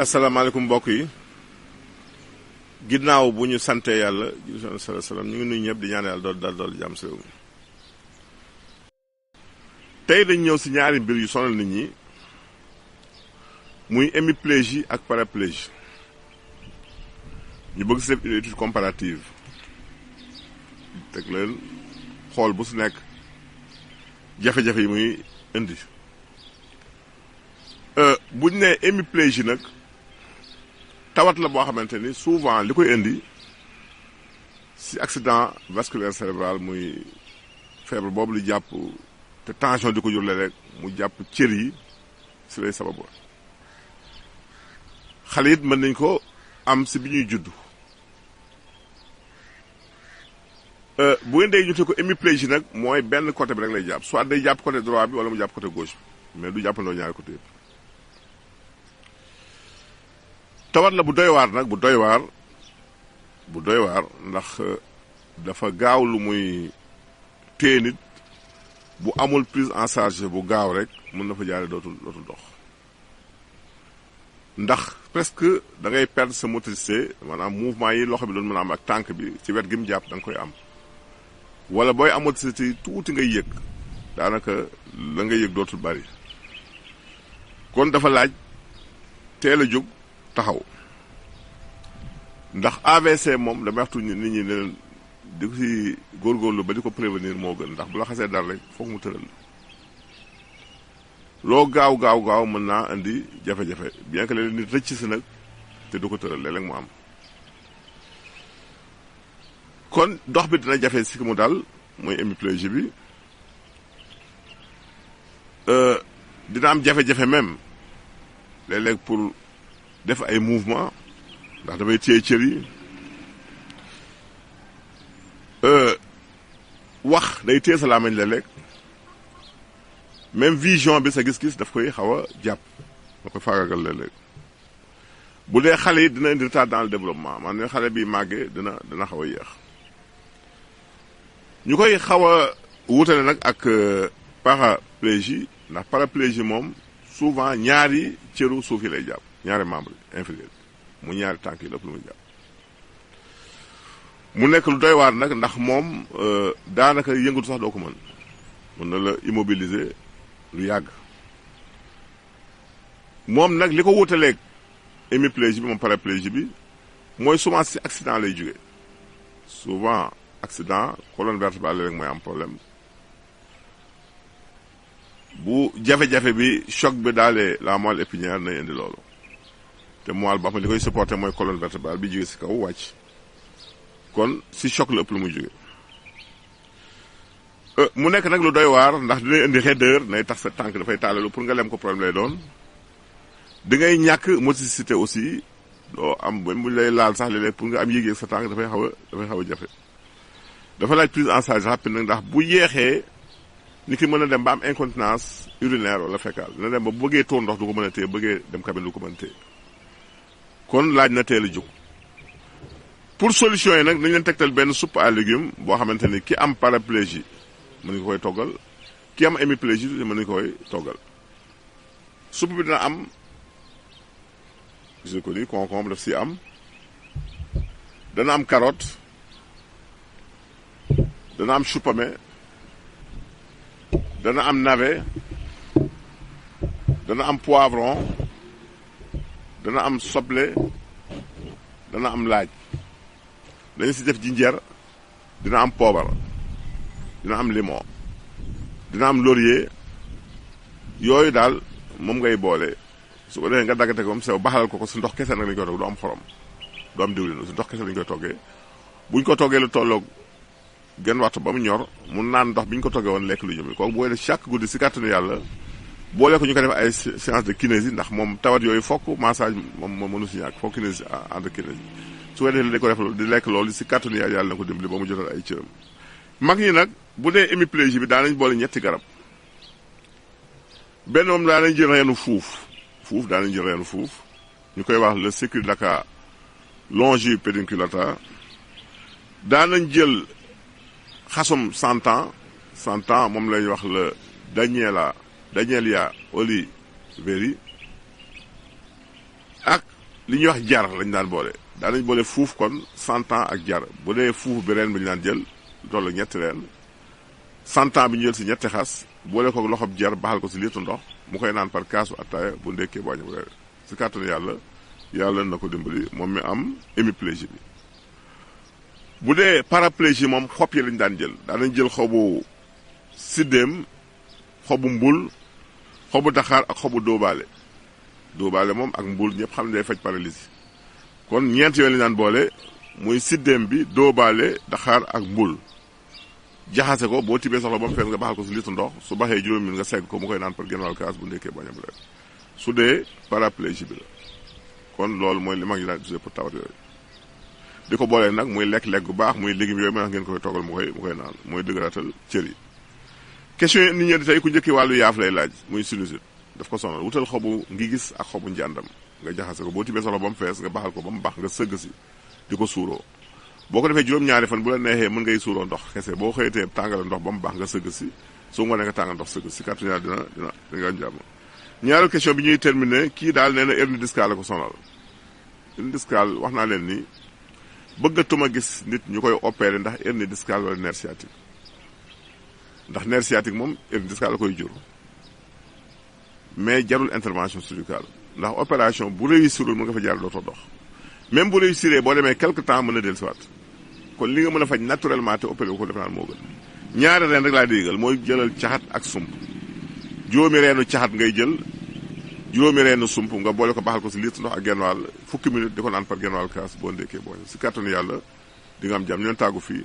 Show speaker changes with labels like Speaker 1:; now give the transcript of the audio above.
Speaker 1: asalaamaaleykum mbokk yi ginnaaw bu ñu sante yàlla salaam ñu ngi nuyu ñëpp di ñaan yàlla dool jàmm si réew mi tey dañ ñëw si ñaari mbir yu sonal nit ñi muy hémiplégie ak paraplégie ñu bëgg si def une étude comparative teg leen xool bu su nekk jafe-jafe yi muy indi buñ ne hémiplégie nag tawat la boo xamante ni souvent li koy indi si accident vasculaire cérébral muy feebar boobu li jàpp te tension di ko jurle rek mu jàpp cër yi si lay sababu xale it mën nañ ko am si bi ñuy judd bu ngeen dee ñu te ko hémiplégie nag mooy benn côté bi rek lay jàpp soit day jàpp côté droit bi wala mu jàpp côté gauche bi mais du jàppandoo ñaari côté yëpp tawat la bu doy waar nag bu doy waar ndax dafa gaaw lu muy téye nit bu amul prise en charge bu gaaw rek mën na fa jaare dootul dox ndax presque da ngay perdre sa motricité maanaam mouvement yi loxo bi doon mën a am ak tànk bi ci wet gi mu jàpp da nga koy am wala booy am motricité tuuti ngay yëg daanaka la ngay yëg dootul bari kon dafa laaj teel a jóg taxaw ndax AVC moom damay waxtu nit ñi ne leen di ko si góorgóorlu ba di ko prévenir moo gën ndax bu la xasee dara rek foog mu tëral loo gaaw mën naa indi jafe-jafe bien que léeg-léeg nit rëcc si nag te du ko tëral léeg-léeg mu am kon dox bi dina jafe si mu dal mooy hémiplégie bi dina am jafe-jafe même léeg-léeg pour def ay mouvement ndax damay téye cër yi wax day téye sa làmmiñ léeg-léeg même vision bi sa gis-gis daf koy xaw a jàpp da koy faagagal léeg-léeg bu dee xale yi dina indi retard dans le développement maanaam xale bi màggee dina xaw a yéex ñu koy xaw a wutale nag ak paraplégie ndax paraplégie moom souvent ñaari cëru suuf yi lay jàpp ñaari membre inférieur mu ñaari tànk yi lépp lu muy jàpp mu nekk lu doy waar nag ndax moom daanaka yëngatu sax doo ko mën na la immobiliser lu yàgg moom nag li ko wutaleeg hémiplégie bi moom paraplégie bi mooy souvent si accident lay jóge souvent accident colonne vertébrale rek mooy am problème bu jafe-jafe bi choc bi daalee la moelle épinière nay indi loolu te moelle ba xam li koy supporter mooy colonne vertébrale bi jóge si kaw wàcc kon si choc la ëpp lu muy jóge mu nekk nag lu doy waar ndax dinay indi raideur nay tax sa tànk dafay taalalu pour nga lem ko problème lay doon di ngay ñàkk motricité aussi doo am ba mu lay laal sax léeg-léeg pour nga am yéeg sa tànk dafay xaw a jafe dafa laaj prise en charge rapide nag ndax bu yeexee ni ki mën a dem ba am incontinence urinaire wala fécale dina dem ba bu bëggee tuur ndox du ko mën a téye bëggee dem cabine du ko mën a téye kon laaj na teel a jóg pour solution yi nag nañ leen tegtal benn soupe à légumes boo xamante ni ki am paraplégie mën nga koy toggal ki am hémiplégie mën nga koy toggal soupe bi dina am gis ko ni concombre daf si am dana am carotte dana am chou pommé dana am navet dana am poivron dana am soble dana am laaj dañu si def jinjeer dina am poobar dina am limon dina am laurier yooyu daal moom ngay boole su ko defee nga daggate ko moom sew baxalal ko si ndox kese nag lañu koy togg du am xorom du am diwlin si ndox kese lañu koy toggee buñ ko toggee lu tolloog genn waxtu ba mu ñor mu naan ndox bi ñu ko toggee woon lekk lu jëm kooku booy def chaque guddi si kàttanu yàlla boole ko ñu ko def ay séance de kinésie ndax moom tawat yooyu fokk massage moom mënu si ñàkk fokk kinésie ànd kinésie su ko defee di ko def di lekk loolu si kàttanu yàlla na ko dimbali ba mu jotal ay cëram mag ñi nag bu dee hémiplégie bi daanañ boole ñetti garab benn moom daanañ jël reenu fuuf daanañ jël reenu fuuf ñu koy wax le Securidaca longipediculata daanañ jël xasum 100 ans moom lañuy wax le Danielia oliveri ak li ñuy wax jar lañ daan boole daanañ boole fuuf kon 100 ans ak jar bu dee fuuf bi reen bi ñu daan jël tollu ñetti reen 100 ans bi ñu jël si ñetti xas boole ko loxob jar baxal ko si liitu ndox mu koy naan par kaasu attaaya bu ndekkee boo bu reer si kàttanu yàlla na ko dimbali moom mi am hémiplégie bi. bu dee paraplégie moom xob yi lañ daan jël daanañ jël xobu siddéem xobu mbul xobu daxaar ak xobu dóobaale moom ak mbul ñëpp xam ne day faj paralysie kon ñeent yooyu lañ daan boole muy siddéem bi dóobaale daxaar ak mbul jaxase ko boo tibee soxla ba mu fees nga baxal ko si litre ndox su baxee juróomi minute nga segg ko mu koy naan par genn wàll kaas bu ndekkee bañ a bu reer su dee paraplégie bi la kon loolu mooy li mag ñi daan utilisé pour tawat yooyu di ko boolee nag muy lekk-lekk bu baax muy légumes yooyu ma ngeen koy toggal mu koy naan mooy dëgëratal cër yi. question yi nit ñi di tey ku njëkki wàllu yaaf lay laaj muy sinusite daf ko sonal wutal xobu ngi gis ak xobu njàndam nga jaxase ko boo tibee soxla ba mu fees nga baxal ko ba mu baax nga sëgg si di ko suuroo boo ko defee juróom-ñaari fan bu la neexee mën ngay suuroo ndox kese boo xëyatee tàngale ndox ba mu baax nga sëgg si su ngoonee nga tàngal ndox sëgg si kàttu ñaar dina nga jàmm. ñaareelu question bi ñuy terminer kii daal nee na hernie discale la ko sonal hernie discale wax naa leen ni bëggatuma gis nit ñu koy opérer ndax hernie discale wala nerf sciatique ndax nerf sciatique moom hernie discale la koy jur mais jarul intervention chirurgicale ndax opération bu réussirul mën nga fa jaar dootoo dox même bu réussiree boo demee quelque temps mën a dellusiwaat kon li nga mën a faj naturellement te opéré ko def naan moo gën. ñaari reen rek laa digal mooy jëlal caxat ak sump juróomi reenu caxat ngay jël juróomi reenu sump nga boole ko baxal ko si litre ndox ak genn wàll fukki minute di ko naan par genn wàll kaas boo ndekkee boo si kàttanu yàlla di nga am jàmm ñoon tàggu fii